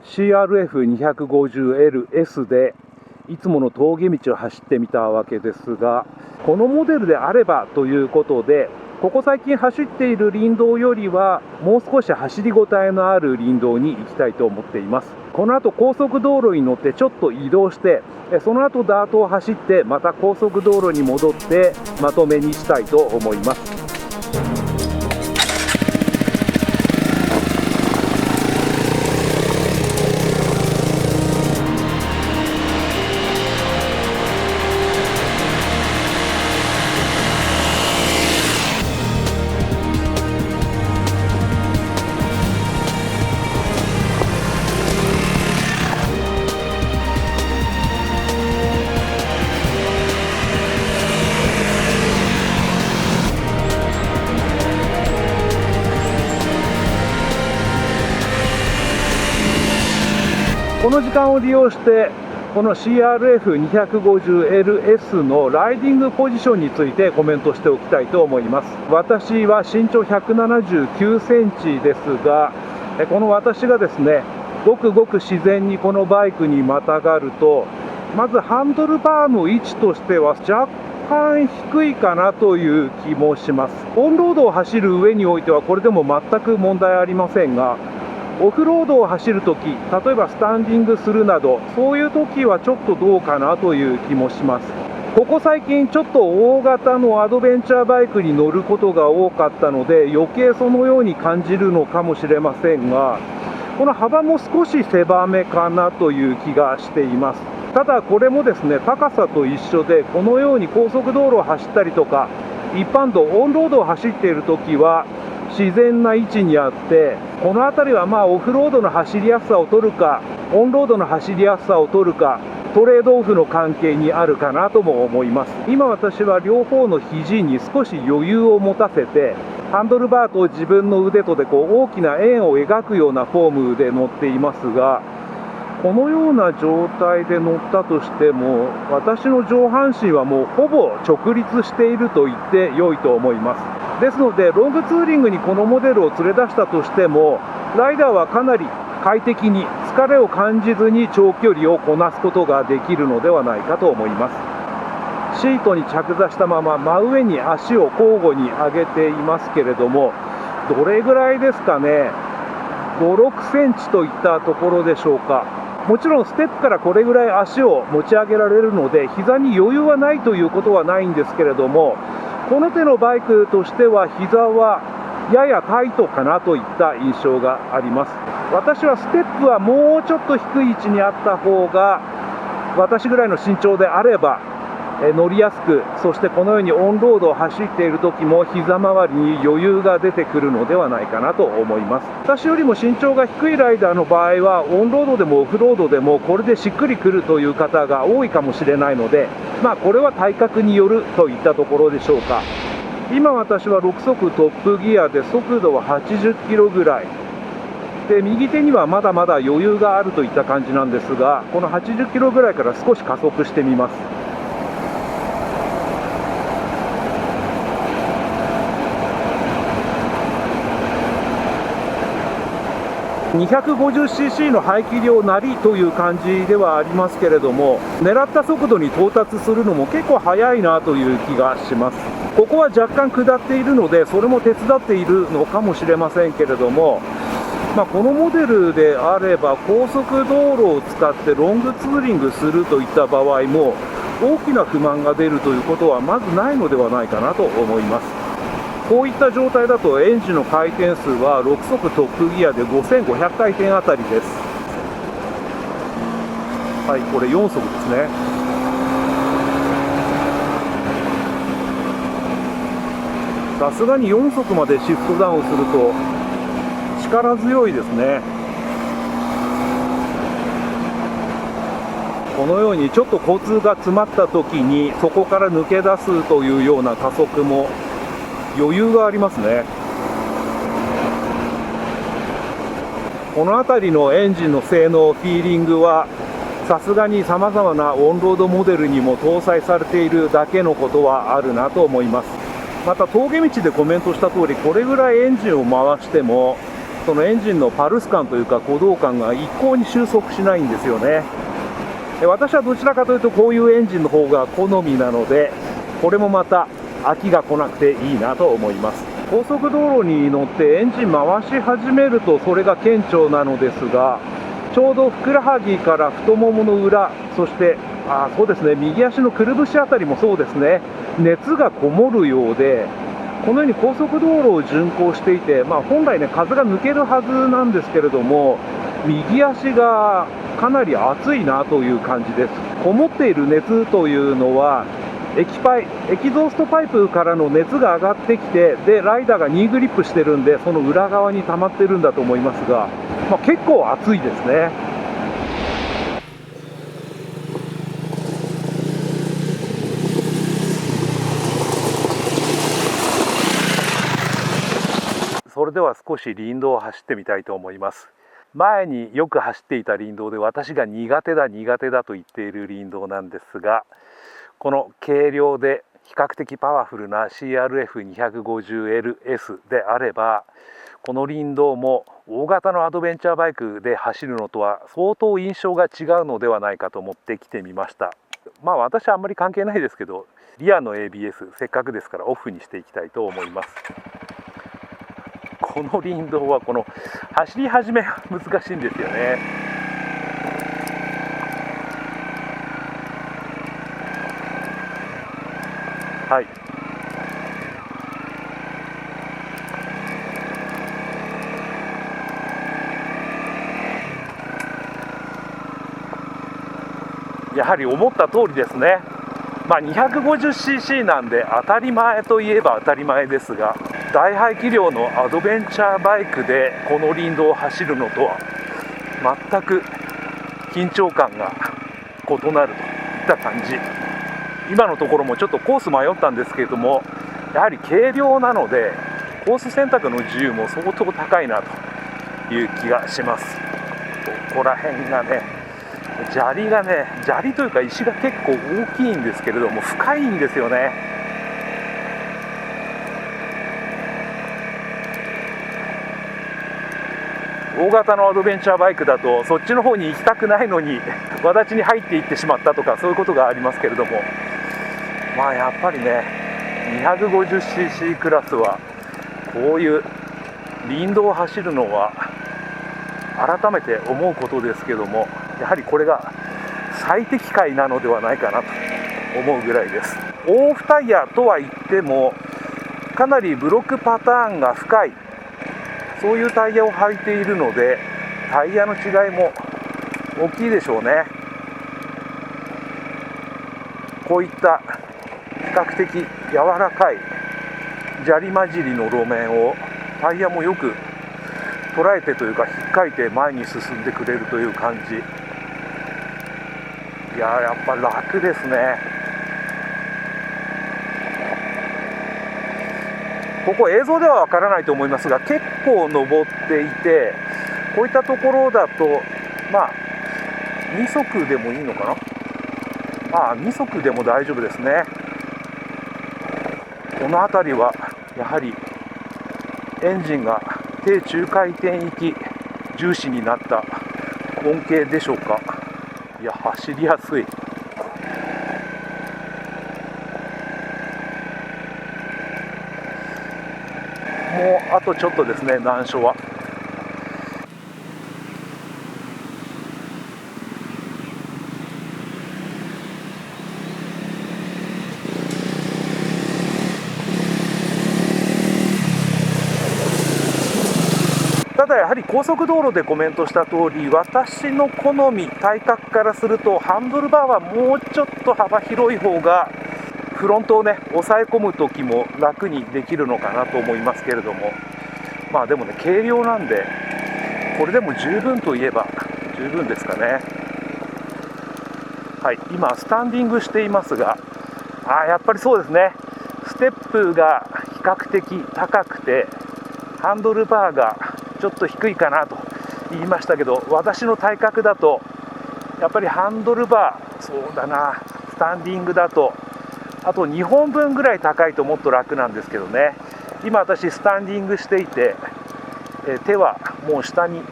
CRF250LS でいつもの峠道を走ってみたわけですが、このモデルであればということで、ここ最近走っている林道よりはもう少し走りごたえのある林道に行きたいと思っています。この後高速道路に乗ってちょっと移動して、その後ダートを走ってまた高速道路に戻ってまとめにしたいと思います。この時間を利用してこの CRF250LS のライディングポジションについてコメントしておきたいと思います。私は身長179センチですが、この私がですね、ごくごく自然にこのバイクにまたがると、まずハンドルバーの位置としては若干低いかなという気もします。オンロードを走る上においてはこれでも全く問題ありませんが、オフロードを走るとき、例えばスタンディングするなど、そういうときはちょっとどうかなという気もします。ここ最近ちょっと大型のアドベンチャーバイクに乗ることが多かったので、余計そのように感じるのかもしれませんが、この幅も少し狭めかなという気がしています。ただこれもですね、高さと一緒で、このように高速道路を走ったりとか、一般道、オンロードを走っているときは、自然な位置にあって、この辺りはオフロードの走りやすさを取るか、オンロードの走りやすさを取るか、トレードオフの関係にあるかなとも思います。今私は両方の肘に少し余裕を持たせて、ハンドルバーと自分の腕とで大きな円を描くようなフォームで乗っていますが、このような状態で乗ったとしても、私の上半身はもうほぼ直立していると言って良いと思います。ですので、ロングツーリングにこのモデルを連れ出したとしても、ライダーはかなり快適に疲れを感じずに長距離をこなすことができるのではないかと思います。シートに着座したまま真上に足を交互に上げていますけれども、どれぐらいですかね、5、6センチといったところでしょうか。もちろんステップからこれぐらい足を持ち上げられるので、膝に余裕はないということはないんですけれども、この手のバイクとしては膝はややタイトかなといった印象があります。私はステップはもうちょっと低い位置にあった方が、私ぐらいの身長であれば乗りやすく、そしてこのようにオンロードを走っている時も膝周りに余裕が出てくるのではないかなと思います。私よりも身長が低いライダーの場合は、オンロードでもオフロードでもこれでしっくりくるという方が多いかもしれないので、これは体格によるといったところでしょうか。今私は6速トップギアで速度は80キロぐらいで、右手にはまだまだ余裕があるといった感じなんですが、この80キロぐらいから少し加速してみます。250cc の排気量なりという感じではありますけれども、狙った速度に到達するのも結構速いなという気がします。ここは若干下っているので、それも手伝っているのかもしれませんけれども、このモデルであれば高速道路を使ってロングツーリングするといった場合も、大きな不満が出るということはまずないのではないかなと思います。こういった状態だとエンジンの回転数は6速トップギアで5500回転あたりです。はい、これ4速ですね。さすがに4速までシフトダウンすると力強いですね。このようにちょっと交通が詰まった時にそこから抜け出すというような加速も余裕がありますね。この辺りのエンジンの性能、フィーリングはさすがにさまざまなオンロードモデルにも搭載されているだけのことはあるなと思います。また峠道でコメントした通り、これぐらいエンジンを回してもそのエンジンのパルス感というか鼓動感が一向に収束しないんですよね。私はどちらかというとこういうエンジンの方が好みなので、これもまた飽きが来なくていいなと思います。高速道路に乗ってエンジン回し始めるとそれが顕著なのですが、ちょうどふくらはぎから太ももの裏、そしてそうですね、右足のくるぶしあたりもそうですね、熱がこもるようで、このように高速道路を巡行していて、本来ね、風が抜けるはずなんですけれども、右足がかなり熱いなという感じです。こもっている熱というのは、エキゾーストパイプからの熱が上がってきて、でライダーがニーグリップしてるんで、その裏側に溜まってるんだと思いますが、結構熱いですね。それでは少し林道を走ってみたいと思います。前によく走っていた林道で、私が苦手だと言っている林道なんですが、この軽量で比較的パワフルな CRF250LS であれば、この林道も大型のアドベンチャーバイクで走るのとは相当印象が違うのではないかと思って来てみました。私はあんまり関係ないですけど、リアの ABS せっかくですからオフにしていきたいと思います。この林道はこの走り始めが難しいんですよね。はい、やはり思った通りですね。250cc なんで当たり前といえば当たり前ですが、大排気量のアドベンチャーバイクでこの林道を走るのとは全く緊張感が異なるといった感じ。今のところもちょっとコース迷ったんですけれども、やはり軽量なのでコース選択の自由も相当高いなという気がします。ここら辺がね、砂利というか石が結構大きいんですけれども深いんですよね。大型のアドベンチャーバイクだとそっちの方に行きたくないのにわだちに入っていってしまったとか、そういうことがありますけれども、やっぱりね 250cc クラスはこういう林道を走るのは改めて思うことですけども、やはりこれが最適解なのではないかなと思うぐらいです。オンオフタイヤとは言ってもかなりブロックパターンが深い、そういうタイヤを履いているのでタイヤの違いも大きいでしょうね。こういった比較的柔らかい砂利混じりの路面をタイヤもよく捉えてというか引っかいて前に進んでくれるという感じ。やっぱ楽ですね。ここ映像ではわからないと思いますが、結構登っていて、こういったところだと2速でもいいのかな、2速でも大丈夫ですね。この辺りはやはりエンジンが低中回転域重視になった恩恵でしょうか。走りやすい。もうあとちょっとですね、難所は。ただやはり高速道路でコメントした通り、私の好み、体格からするとハンドルバーはもうちょっと幅広い方がフロントをね押さえ込む時も楽にできるのかなと思いますけれども、でもね軽量なんでこれでも十分といえば十分ですかね。はい、今スタンディングしていますが、やっぱりそうですね、ステップが比較的高くてハンドルバーがちょっと低いかなと言いましたけど、私の体格だとやっぱりハンドルバー、そうだな、スタンディングだとあと2本分ぐらい高いともっと楽なんですけどね。今私スタンディングしていて手はもう下に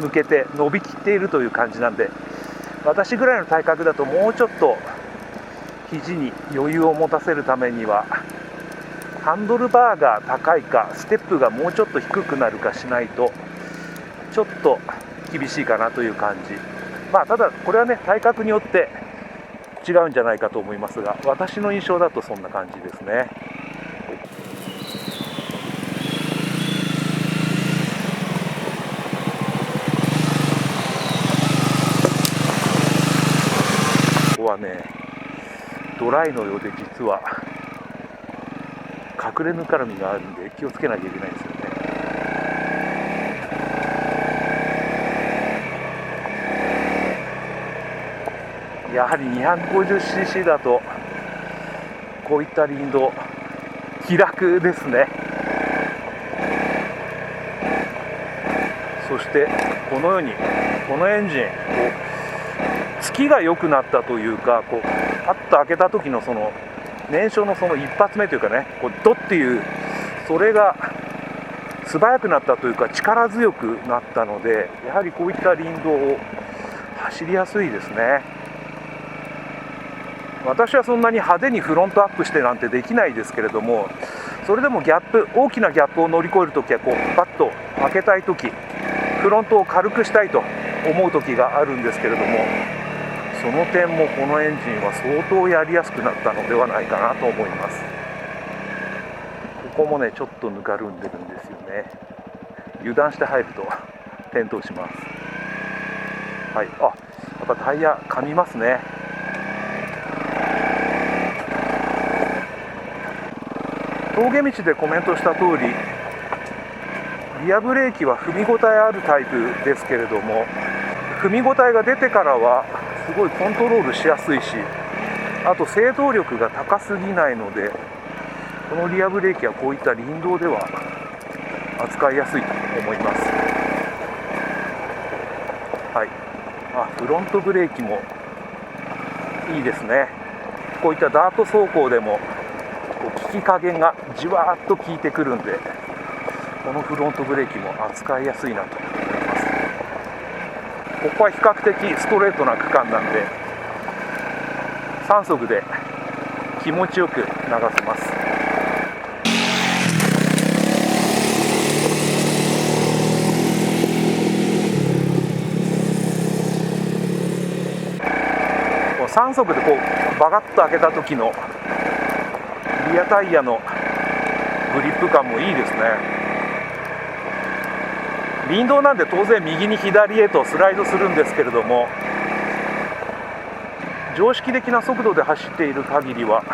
向けて伸びきっているという感じなんで、私ぐらいの体格だともうちょっと肘に余裕を持たせるためにはハンドルバーが高いかステップがもうちょっと低くなるかしないとちょっと厳しいかなという感じ。ただこれはね、体格によって違うんじゃないかと思いますが、私の印象だとそんな感じですね。ここはね、ドライのようで実は隠れぬかるみがあるんで気をつけなきゃいけないんですよね。やはり 250cc だとこういった林道気楽ですね。そしてこのようにこのエンジン突きが良くなったというか、パッと開けた時のその燃焼のその一発目というかね、ドッっていうそれが素早くなったというか力強くなったので、やはりこういった林道を走りやすいですね。私はそんなに派手にフロントアップしてなんてできないですけれども、それでも大きなギャップを乗り越えるときはパッと開けたいとき、フロントを軽くしたいと思うときがあるんですけれども、その点もこのエンジンは相当やりやすくなったのではないかなと思います。ここもねちょっとぬかるんでるんですよね。油断して入ると転倒します。はい、やっぱタイヤ噛みますね。峠道でコメントした通り、リアブレーキは踏み応えあるタイプですけれども、踏み応えが出てからはすごいコントロールしやすいし、あと制動力が高すぎないので、このリアブレーキはこういった林道では扱いやすいと思います。はい、フロントブレーキもいいですね。こういったダート走行でも効き加減がじわーっと効いてくるんで、このフロントブレーキも扱いやすいなと思います。ここは比較的ストレートな区間なんで3速で気持ちよく流せます。3速でバカッと開けた時のリアタイヤのグリップ感もいいですね。林道なんで当然右に左へとスライドするんですけれども、常識的な速度で走っている限りは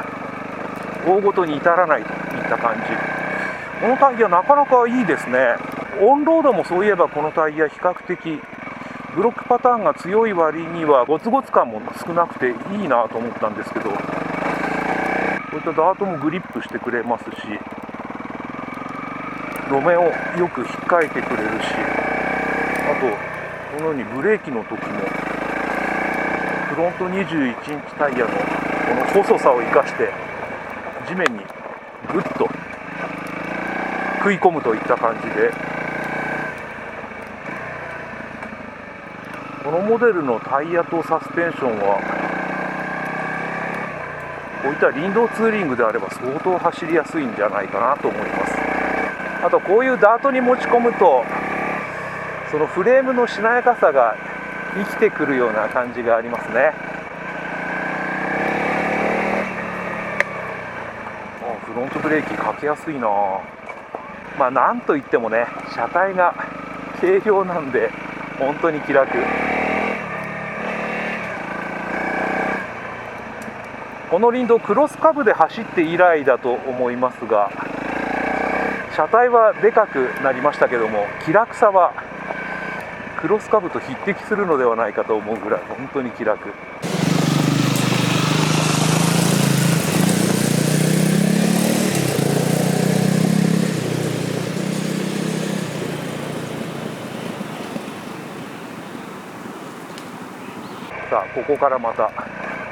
大ごとに至らないといった感じ。このタイヤなかなかいいですね。オンロードもそういえばこのタイヤ比較的ブロックパターンが強い割にはゴツゴツ感も少なくていいなと思ったんですけど、こういったダートもグリップしてくれますし、路面をよく引っかいてくれるし、あとこのようにブレーキの時もフロント21インチタイヤのこの細さを生かして地面にグッと食い込むといった感じで、このモデルのタイヤとサスペンションはこういった林道ツーリングであれば相当走りやすいんじゃないかなと思います。あとこういうダートに持ち込むとそのフレームのしなやかさが生きてくるような感じがありますね。フロントブレーキかけやすいな。なんといってもね、車体が軽量なんで本当に気楽。この林道クロスカブで走って以来だと思いますが、車体はでかくなりましたけども、気楽さはクロスカブと匹敵するのではないかと思うぐらい本当に気楽。さあここからまた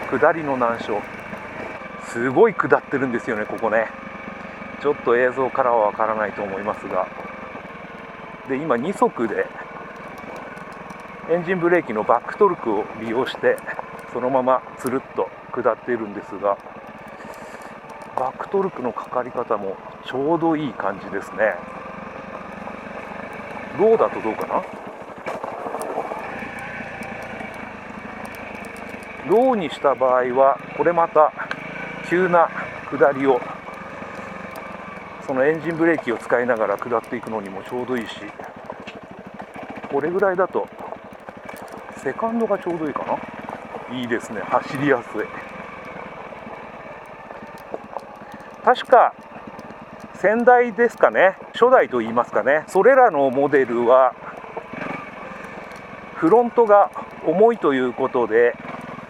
下りの難所、すごい下ってるんですよね。ここねちょっと映像からはわからないと思いますが、で今2速でエンジンブレーキのバックトルクを利用してそのままつるっと下っているんですが、バックトルクのかかり方もちょうどいい感じですね。ローだとどうかな。ローにした場合はこれまた急な下りをそのエンジンブレーキを使いながら下っていくのにもちょうどいいし、これぐらいだとセカンドがちょうどいいかな。いいですね、走りやすい。確か先代ですかね、初代といいますかね、それらのモデルはフロントが重いということで、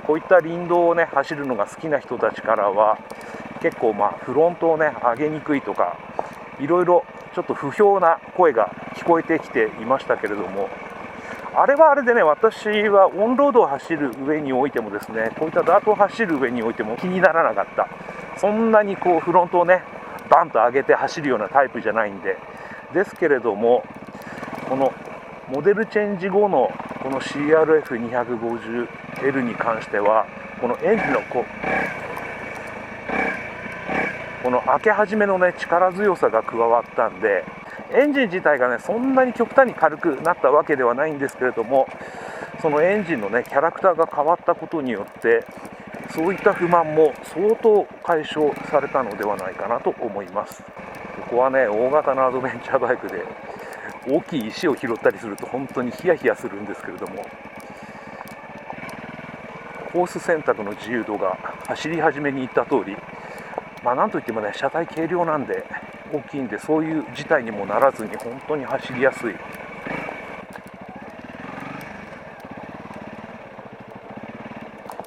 こういった林道をね走るのが好きな人たちからは結構フロントをね上げにくいとか、いろいろちょっと不評な声が聞こえてきていましたけれども、あれはあれでね、私はオンロードを走る上においてもですね、こういったダートを走る上においても気にならなかった。そんなにこうフロントをねバンと上げて走るようなタイプじゃないんで、ですけれども、このモデルチェンジ後のこの CRF250L に関しては、このエンジンのこの開け始めのね力強さが加わったんで、エンジン自体がねそんなに極端に軽くなったわけではないんですけれども、そのエンジンのねキャラクターが変わったことによってそういった不満も相当解消されたのではないかなと思います。ここはね大型のアドベンチャーバイクで大きい石を拾ったりすると本当にヒヤヒヤするんですけれども、コース選択の自由度が走り始めに言った通り、なんといってもね車体軽量なんで大きいんで、そういう事態にもならずに本当に走りやすい。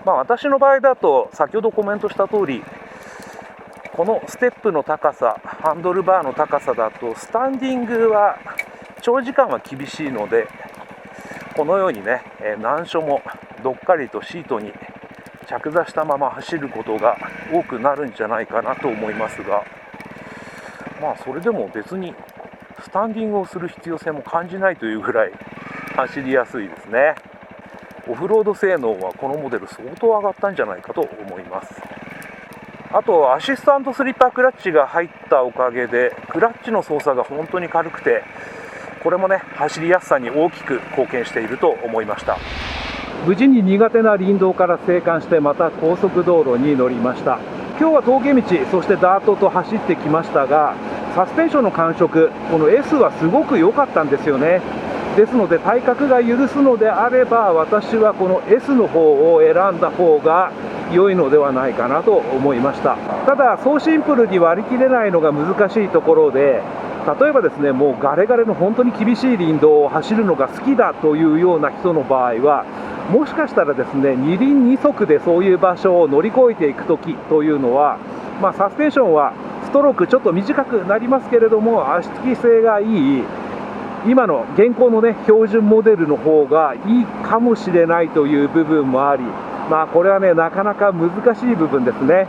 私の場合だと先ほどコメントした通り、このステップの高さ、ハンドルバーの高さだとスタンディングは長時間は厳しいので、このようにね難所もどっかりとシートに着座したまま走ることが多くなるんじゃないかなと思いますが、それでも別にスタンディングをする必要性も感じないというぐらい走りやすいですね。オフロード性能はこのモデル相当上がったんじゃないかと思います。あとアシスタントスリッパークラッチが入ったおかげでクラッチの操作が本当に軽くて、これもね走りやすさに大きく貢献していると思いました。無事に苦手な林道から生還してまた高速道路に乗りました。今日は峠道、そしてダートと走ってきましたが、サスペンションの感触、この S はすごく良かったんですよね。ですので体格が許すのであれば、私はこの S の方を選んだ方が良いのではないかなと思いました。ただそうシンプルに割り切れないのが難しいところで、例えばですね、もうガレガレの本当に厳しい林道を走るのが好きだというような人の場合は、もしかしたらですね、二輪二足でそういう場所を乗り越えていくときというのは、サスペンションはストロークちょっと短くなりますけれども、足つき性がいい今の現行のね標準モデルの方がいいかもしれないという部分もあり、これはねなかなか難しい部分ですね。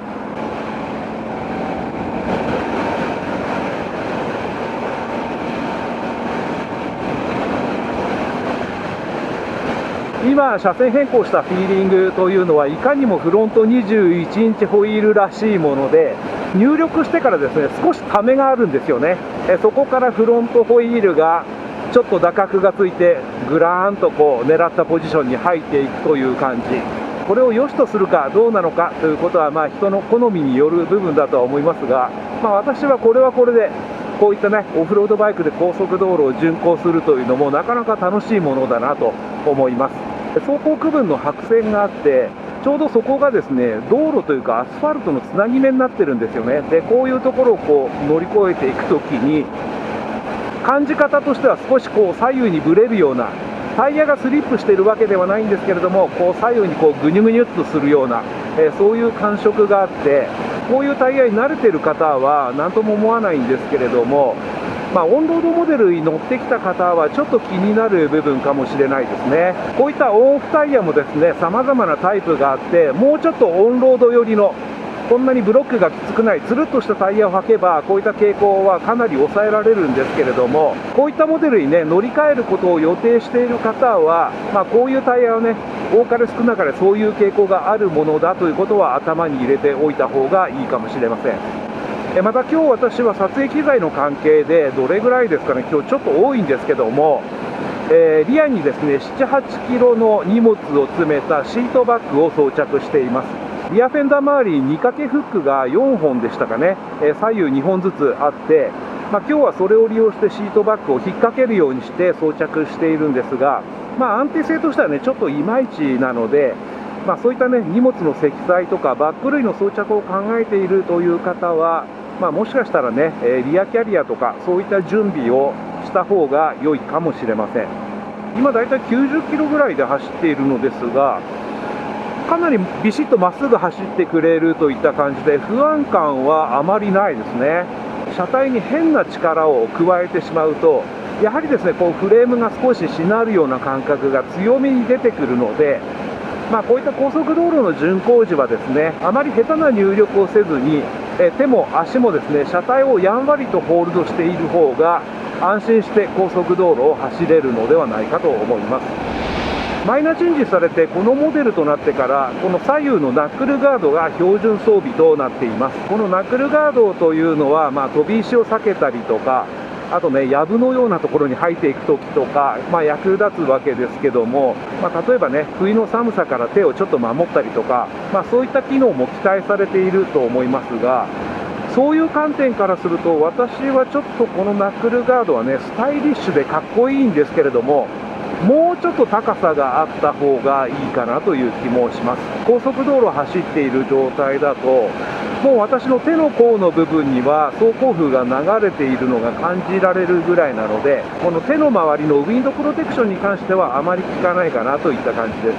今車線変更したフィーリングというのはいかにもフロント21インチホイールらしいもので、入力してからですね少しためがあるんですよね。そこからフロントホイールがちょっと打角がついてグラーンと狙ったポジションに入っていくという感じ。これを良しとするかどうなのかということは人の好みによる部分だとは思いますが、私はこれはこれでこういったねオフロードバイクで高速道路を巡行するというのもなかなか楽しいものだなと思います。走行区分の白線があって、ちょうどそこがですね道路というかアスファルトのつなぎ目になってるんですよね。でこういうところを乗り越えていくときに感じ方としては少し左右にぶれるような、タイヤがスリップしているわけではないんですけれども、左右にぐにゅぐにゅっとするような、そういう感触があって、こういうタイヤに慣れている方は何とも思わないんですけれども、オンロードモデルに乗ってきた方はちょっと気になる部分かもしれないですね。こういったオンオフタイヤもですね様々なタイプがあって、もうちょっとオンロード寄りのこんなにブロックがきつくないつるっとしたタイヤを履けばこういった傾向はかなり抑えられるんですけれども、こういったモデルにね乗り換えることを予定している方は、こういうタイヤをね多かれ少なかれそういう傾向があるものだということは頭に入れておいた方がいいかもしれません。また今日私は撮影機材の関係でどれぐらいですかね、今日ちょっと多いんですけども、リアにですね7、8キロの荷物を詰めたシートバッグを装着しています。リアフェンダー周りに2掛けフックが4本でしたかね、左右2本ずつあって、今日はそれを利用してシートバッグを引っ掛けるようにして装着しているんですが、安定性としてはねちょっといまいちなので、そういったね荷物の積載とかバッグ類の装着を考えているという方は、もしかしたらねリアキャリアとかそういった準備をした方が良いかもしれません。今だいたい90キロぐらいで走っているのですが、かなりビシッとまっすぐ走ってくれるといった感じで不安感はあまりないですね。車体に変な力を加えてしまうとやはりですねこうフレームが少ししなるような感覚が強めに出てくるので、こういった高速道路の巡行時はですねあまり下手な入力をせずに手も足もですね車体をやんわりとホールドしている方が安心して高速道路を走れるのではないかと思います。マイナーチェンジされてこのモデルとなってからこの左右のナックルガードが標準装備となっています。このナックルガードというのは、飛び石を避けたりとか、あとね藪のようなところに入っていくときとか、役立つわけですけども、例えばね冬の寒さから手をちょっと守ったりとか、そういった機能も期待されていると思いますが、そういう観点からすると私はちょっとこのナックルガードはねスタイリッシュでかっこいいんですけれども、もうちょっと高さがあった方がいいかなという気もします。高速道路を走っている状態だともう私の手の甲の部分には走行風が流れているのが感じられるぐらいなので、この手の周りのウィンドプロテクションに関してはあまり効かないかなといった感じです。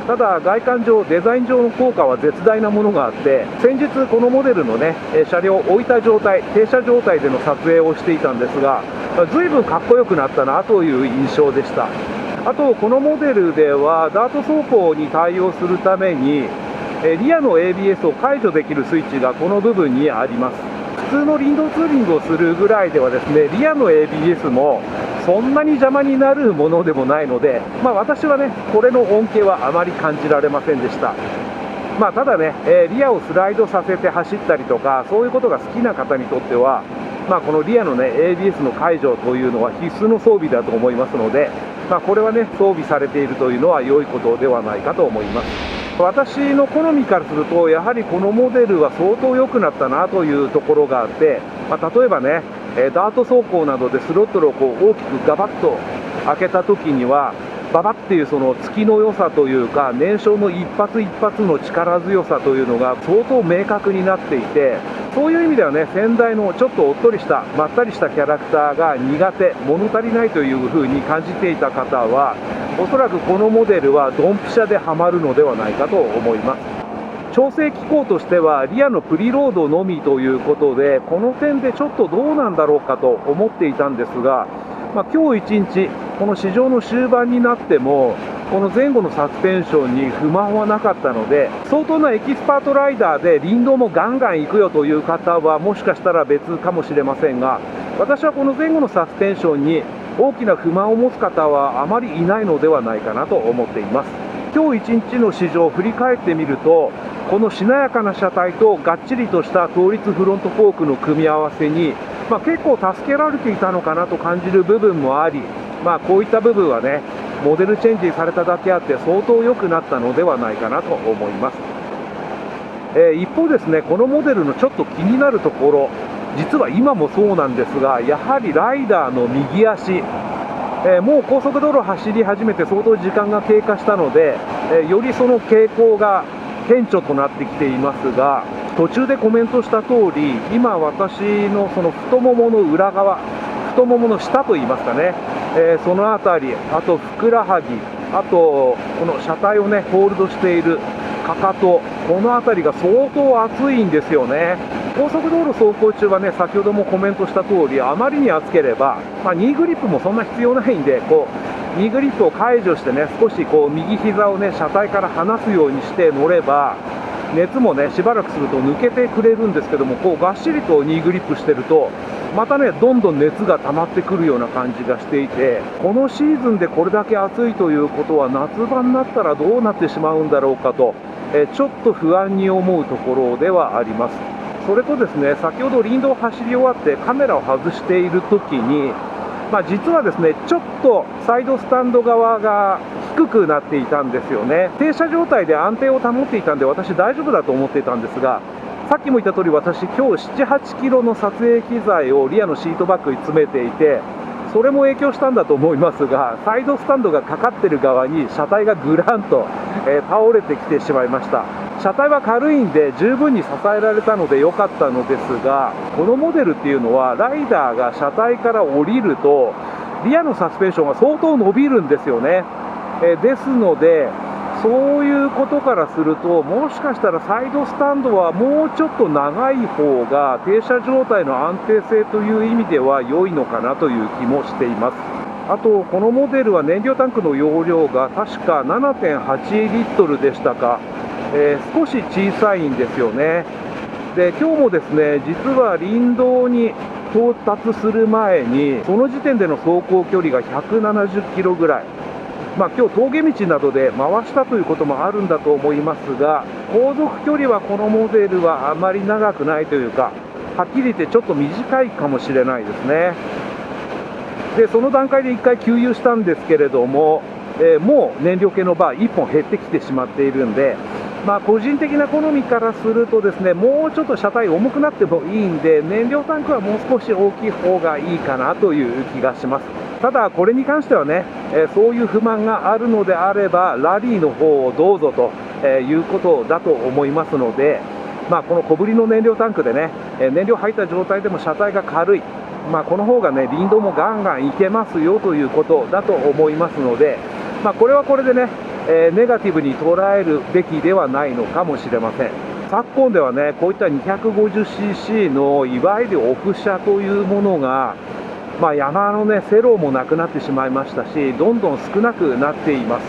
ただ外観上デザイン上の効果は絶大なものがあって、先日このモデルのね車両を置いた状態停車状態での撮影をしていたんですが、随分かっこよくなったなという印象でした。あとこのモデルではダート走行に対応するためにリアの ABS を解除できるスイッチがこの部分にあります。普通の林道ツーリングをするぐらいではですねリアの ABS もそんなに邪魔になるものでもないので、私はねこれの恩恵はあまり感じられませんでした。ただね、リアをスライドさせて走ったりとかそういうことが好きな方にとっては、このリアのね ABS の解除というのは必須の装備だと思いますので、これはね装備されているというのは良いことではないかと思います。私の好みからするとやはりこのモデルは相当良くなったなというところがあって、例えばねダート走行などでスロットルをこう大きくガバッと開けた時にはババッっていうその突きの良さというか燃焼の一発一発の力強さというのが相当明確になっていて、そういう意味ではね先代のちょっとおっとりしたまったりしたキャラクターが苦手物足りないというふうに感じていた方はおそらくこのモデルはドンピシャでハマるのではないかと思います。調整機構としてはリアのプリロードのみということでこの点でちょっとどうなんだろうかと思っていたんですが、今日一日この試乗の終盤になってもこの前後のサスペンションに不満はなかったので、相当なエキスパートライダーで林道もガンガン行くよという方はもしかしたら別かもしれませんが、私はこの前後のサスペンションに大きな不満を持つ方はあまりいないのではないかなと思っています。今日一日の試乗を振り返ってみると、このしなやかな車体とがっちりとした倒立フロントフォークの組み合わせに、結構助けられていたのかなと感じる部分もあり、こういった部分はねモデルチェンジされただけあって相当良くなったのではないかなと思います。一方ですね、このモデルのちょっと気になるところ、実は今もそうなんですが、やはりライダーの右足、もう高速道路を走り始めて相当時間が経過したので、よりその傾向が顕著となってきていますが、途中でコメントした通り、今私のその太ももの裏側、太ももの下といいますかね、その辺り、あとふくらはぎ、あとこの車体をねホールドしているかかと、この辺りが相当熱いんですよね。高速道路走行中はね、先ほどもコメントした通り、あまりに熱ければ、ニーグリップもそんな必要ないんで、ニーグリップを解除してね、少し右膝をね車体から離すようにして乗れば、熱もねしばらくすると抜けてくれるんですけども、こうがっしりとニーグリップしてるとまたねどんどん熱が溜まってくるような感じがしていて、このシーズンでこれだけ暑いということは夏場になったらどうなってしまうんだろうかと、ちょっと不安に思うところではあります。それとですね、先ほど林道を走り終わってカメラを外している時に、実はですねちょっとサイドスタンド側が低くなっていたんですよね。停車状態で安定を保っていたんで私大丈夫だと思っていたんですが、さっきも言った通り私今日7、8キロの撮影機材をリアのシートバッグに詰めていて、それも影響したんだと思いますが、サイドスタンドがかかっている側に車体がぐらんと、倒れてきてしまいました。車体は軽いんで十分に支えられたので良かったのですが、このモデルっていうのはライダーが車体から降りるとリアのサスペンションが相当伸びるんですよね。ですのでそういうことからすると、もしかしたらサイドスタンドはもうちょっと長い方が停車状態の安定性という意味では良いのかなという気もしています。あとこのモデルは燃料タンクの容量が確か 7.8 リットルでしたか、少し小さいんですよね。で今日もですね実は林道に到達する前にその時点での走行距離が170キロぐらい、今日峠道などで回したということもあるんだと思いますが、航続距離はこのモデルはあまり長くないというか、はっきり言ってちょっと短いかもしれないですね。でその段階で1回給油したんですけれども、もう燃料系のバー1本減ってきてしまっているんで、個人的な好みからするとですね、もうちょっと車体重くなってもいいんで、燃料タンクはもう少し大きい方がいいかなという気がします。ただこれに関してはね、そういう不満があるのであればラリーの方をどうぞということだと思いますので、この小ぶりの燃料タンクでね、燃料入った状態でも車体が軽い、この方がね林道もガンガンいけますよということだと思いますので、これはこれでね、ネガティブに捉えるべきではないのかもしれません。昨今ではねこういった 250cc のいわゆるオフ車というものが、山のねセロもなくなってしまいましたし、どんどん少なくなっています。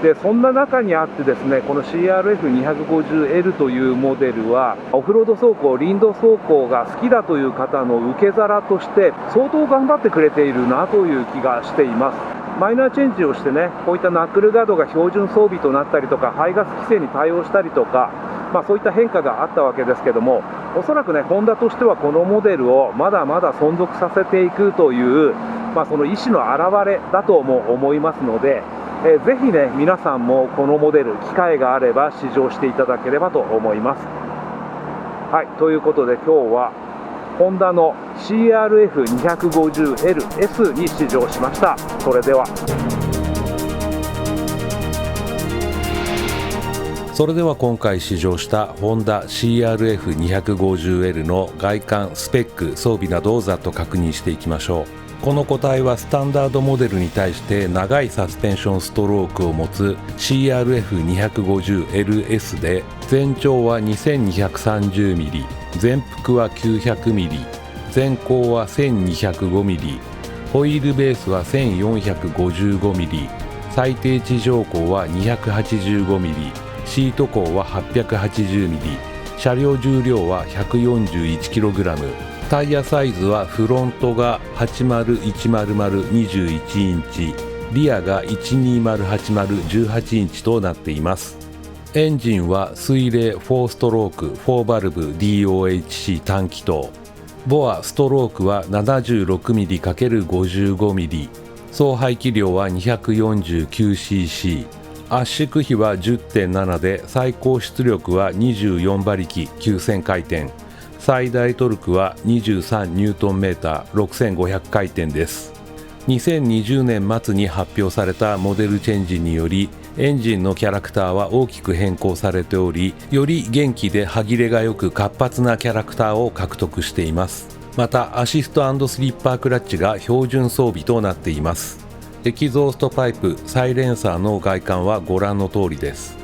でそんな中にあってですね、この CRF250L というモデルはオフロード走行、林道走行が好きだという方の受け皿として相当頑張ってくれているなという気がしています。マイナーチェンジをしてね、こういったナックルガードが標準装備となったりとか、排ガス規制に対応したりとか、そういった変化があったわけですけども、おそらくねホンダとしてはこのモデルをまだまだ存続させていくという、その意思の表れだとも思いますので、ぜひね皆さんもこのモデル機会があれば試乗していただければと思います。はい、ということで今日はホンダの CRF250LS に試乗しました。それでは今回試乗したホンダ CRF250L の外観、スペック、装備などをざっと確認していきましょう。この個体はスタンダードモデルに対して長いサスペンションストロークを持つ CRF250LS で、全長は 2230mm、全幅は 900mm、全高は 1205mm、ホイールベースは 1455mm、最低地上高は 285mm、シート高は 880mm、車両重量は 141kg、タイヤサイズはフロントが 8010021 インチ、リアが 1208018 インチとなっています。エンジンは水冷4ストローク4バルブ DOHC 単気筒、ボアストロークは 76mm×55mm、総排気量は 249cc、圧縮比は 10.7 で最高出力は24馬力9000回転、最大トルクは23ニュートンメーター6500回転です。2020年末に発表されたモデルチェンジによりエンジンのキャラクターは大きく変更されており、より元気で歯切れがよく活発なキャラクターを獲得しています。またアシスト&スリッパークラッチが標準装備となっています。エキゾーストパイプ、サイレンサーの外観はご覧の通りです。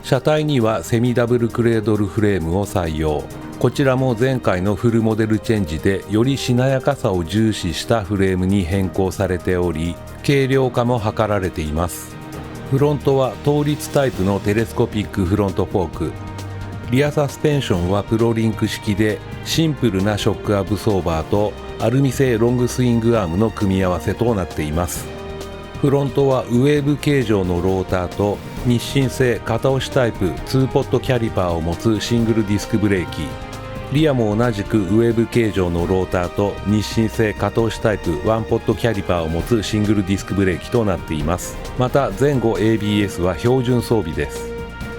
車体にはセミダブルクレードルフレームを採用。こちらも前回のフルモデルチェンジでよりしなやかさを重視したフレームに変更されており、軽量化も図られています。フロントは倒立タイプのテレスコピックフロントフォーク、前方は L 字型のフロントフォーク、後方は V 字型のフロントフォーク、リアサスペンションはプロリンク式で、シンプルなショックアブソーバーとアルミ製ロングスイングアームの組み合わせとなっています。フロントはウェーブ形状のローターと日清製片押しタイプ2ポットキャリパーを持つシングルディスクブレーキ、リアも同じくウェーブ形状のローターと日清製片押しタイプ1ポットキャリパーを持つシングルディスクブレーキとなっています。また前後 ABS は標準装備です。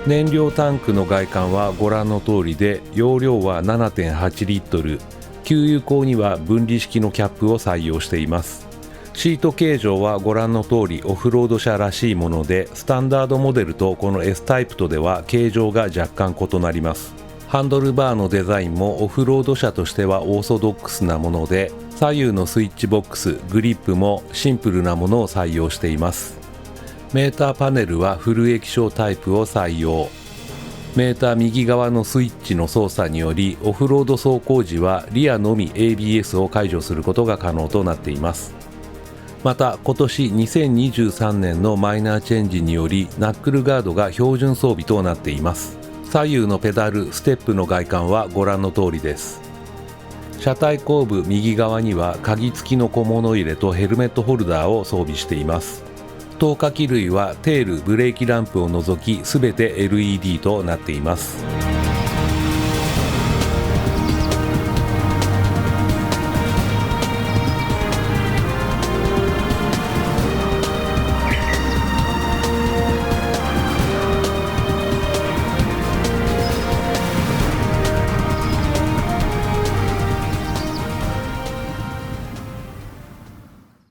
燃料タンクの外観はご覧の通りで、容量は 7.8 リットル、給油口には分離式のキャップを採用しています。シート形状はご覧の通りオフロード車らしいもので、スタンダードモデルとこの S タイプとでは形状が若干異なります。ハンドルバーのデザインもオフロード車としてはオーソドックスなもので、左右のスイッチボックス、グリップもシンプルなものを採用しています。メーターパネルはフル液晶タイプを採用。メーター右側のスイッチの操作により、オフロード走行時はリアのみ ABS を解除することが可能となっています。また今年2023年のマイナーチェンジにより、ナックルガードが標準装備となっています。左右のペダル、ステップの外観はご覧の通りです。車体後部右側には鍵付きの小物入れとヘルメットホルダーを装備しています。灯火器類はテール、ブレーキランプを除き全て LED となっています。